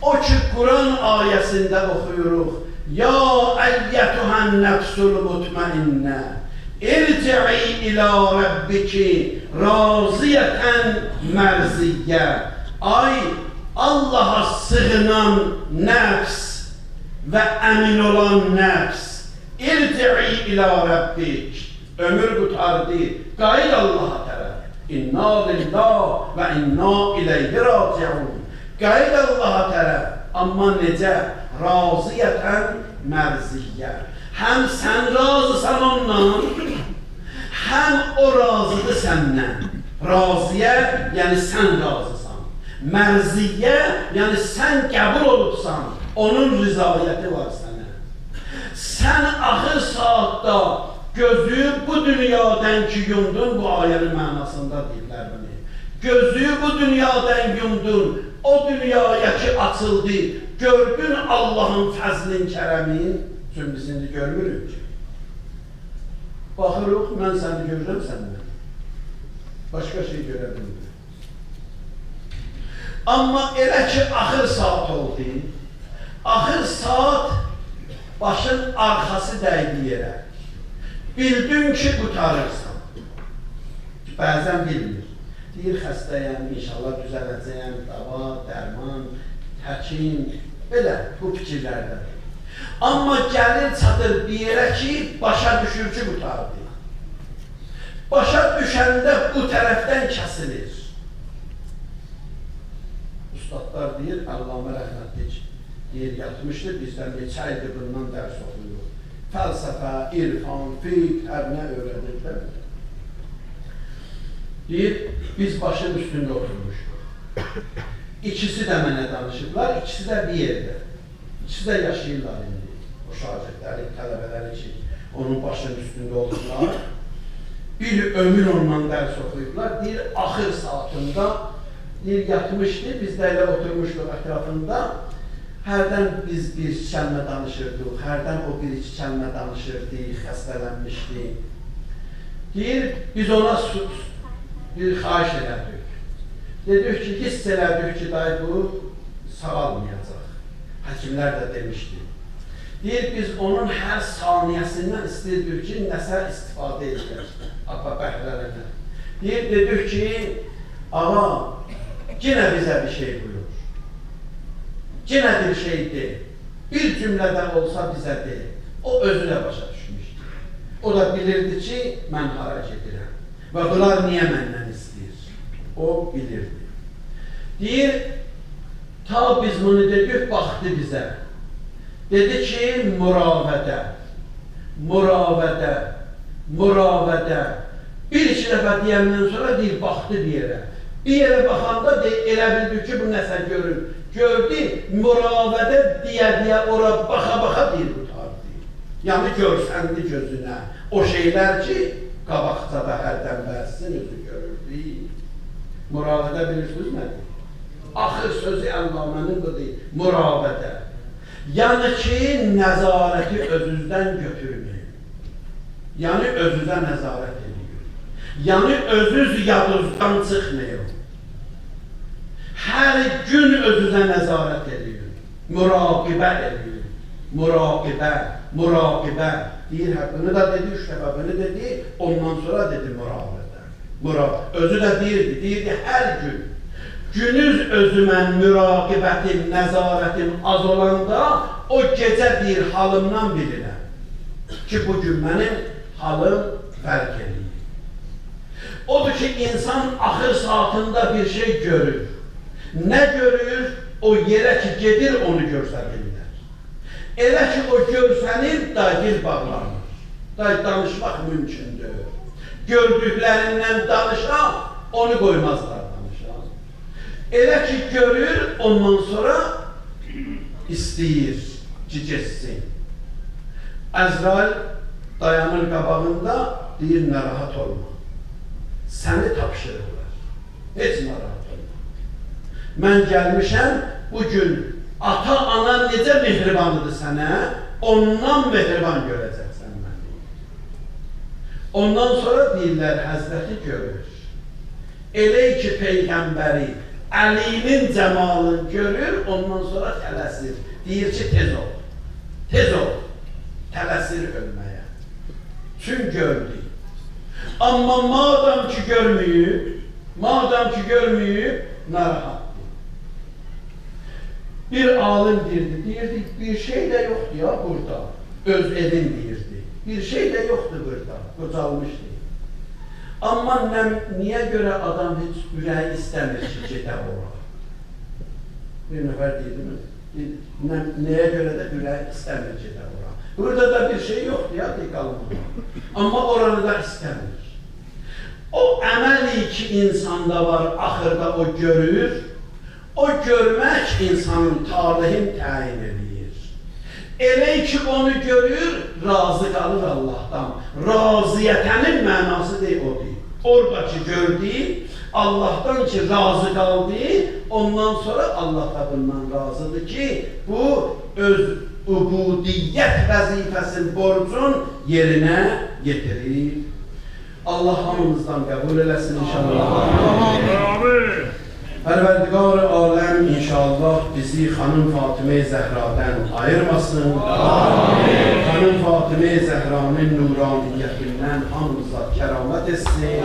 O ki, Quran ayəsində oxuyuruq, Ya əyyətühən nəfsul mutmainnə, irci'i ilə Rabbiki raziyətən mərziyyə. Ay, Allaha sığınan nəfs və əmin olan nəfs, irci'i ilə Rabbik, ömür qutardı, qayıd Allaha tərəf. İnna lillah və inna iləyhi raciun. Qayıd Allaha tərəf, amma necə? Raziyətən mərziyyə. Həm sən razısan ondan, həm o razıdır səndən. Raziyyə, yəni sən razısan. Mərziyyə, yəni sən qəbul olubsan, onun rızayəti var sənə. Sən axır saatda gözü bu dünyadan ki yumdun, bu ayənin mənasında deyirlər bunu. Gözü bu dünyadan yumdun, o dünyaya ki açıldı, gördün Allahın fəzlin, kərəmin, çünki biz indi görmürük ki. Baxırıq, mən səni görürəm səndən. Başqa şey görə bilmirəm. Amma elə ki, axır saat oldu, axır saat başın arxası dəydi yerə. Bildin ki, qutarırsan. Bəzən bilmir. Deyir, xəstəyəm, inşallah düzələcəyəm, dava, dərman, həkim, belə bu fikirlərdən. Amma gəlir, çatır bir yerə ki, başa düşür ki, qutardı. Başa düşəndə bu tərəfdən kəsilir. Ustadlar deyir, Allah'ıma rəhmətlik, deyir, yatmışdır, bizdən neçə ildir bundan dərs oxuyuruq. Fəlsəfə, irfan, fiqh, hər nə öyrədirlər. Deyir, biz başın üstündə oturmuşuq. İkisi də mənə danışıblar, ikisi də bir yerdə. İkisi də yaşayırlar indi. O şagirdləri, tələbələri ki, onun başının üstündə olurlar. Bir ömür ondan dərs oxuyublar. Deyir, axır saatında, deyir, yatmışdı, biz də elə oturmuşduq ətrafında. Hərdən biz bir kəlmə danışırdıq, hərdən o bir iki kəlmə danışırdı, xəstələnmişdi. Deyir, biz ona bir xahiş elədik. Dedik ki, hiss elədik ki, dayı bu sağalmayacaq. Həkimlər də demişdi. Deyir, biz onun hər saniyəsindən istəyirdik ki, nəsə istifadə edək, apa bəhrələnə. Deyir, dedik ki, ağa, yenə bizə bir şey buyur. Yenə bir şey de. Bir cümlədən olsa bizə de. O özü də başa düşmüşdü. O da bilirdi ki, mən hara gedirəm. Və bunlar niyə məndən istəyir? O bilirdi. Deyir, ta biz bunu dedik, baxdı bizə. Dedi ki, müravædə, müravædə, müravædə. Bir iki dəfə deyəndən sonra deyir, baxdı bir yerə. Bir yerə baxanda elə bildi ki, bu nəsə görür. Gördü, müravædə deyə-deyə ora baxa-baxa deyir, qutardı. Yəni, görsəndi gözünə. O şeylər ki, qabaqcada hərdən bəhsin özü görürdü. Müravædə bilirsiniz nədir? Axır sözü Əllamənin budur, müravædə. Yəni ki, nəzarəti özünüzdən götürməyin. Yəni, özünüzə nəzarət edin. Yəni, özünüz yadınızdan çıxmayın. Hər gün özünüzə nəzarət edin. Müraqibə edin. Müraqibə, müraqibə. Deyir, bunu da dedi, üç dəfə bunu dedi, ondan sonra dedi müraqibədə. Özü də deyirdi, hər gün. Günüz özümə müraqibətim, nəzarətim az olanda, o gecə deyir, halımdan bilirəm. Ki, bugün mənim halım fərq edir. Odur ki, insan axır saatında bir şey görür. Nə görür, o yerə ki, gedir, onu görsənirlər. Elə ki, o görsənir, dil bağlanır. Danışmaq mümkündür. Gördüklərindən danışaq, onu qoymazlar danışaq. Elə ki, görür, ondan sonra istəyir ki, geçsin. Əzrail dayanır qabağında, deyir, narahat olma. Səni tapşırırlar. Heç narahat olma. Mən gəlmişəm, bugün ata-ana necə mehribanıdır sənə, ondan mehriban görəcəksən məni. Ondan sonra deyirlər, Həzrəti görür. Elə ki, Peyğəmbəri Əlinin cəmalını görür, ondan sonra tələsir. Deyir ki, tez ol, tez ol. Tələsir ölməyə. Çün gördü. Amma madam ki görməyib, narahatdır. Bir alim deyirdi, bir şey də yoxdur ya burada. Öz evin deyirdi. Bir şey də yoxdur burada, qocalmışdı. Amma niyə görə adam heç ürəyi istəmir ki, gedə ora? Bir nəfər deyildi mi? Nəyə görə də ürəyi istəmir gedə ora? Burada da bir şey yoxdur ya, qalmalı. Amma oranı da istəmir. O əməli ki, insanda var, axırda o görür, o görmək insanın talihini təyin edir. Elə ki, onu görür, razı qalır Allahdan. Raziyətənin mənası deyil, o deyil. Oradakı gördü, Allahdan ki, razı qaldı, ondan sonra Allah da bundan razıdır ki, bu öz ubudiyyət vəzifəsinin borcun yerinə getirir. Allah hamımızdan qəbul eləsin inşallah. Pərverdigar-ı aləm inşallah bizi Xanım Fatimə-i Zəhradən ayırmasın. Xanım Fatimə-i Zəhranın nuraniyyətindən hamımıza kəramət etsin.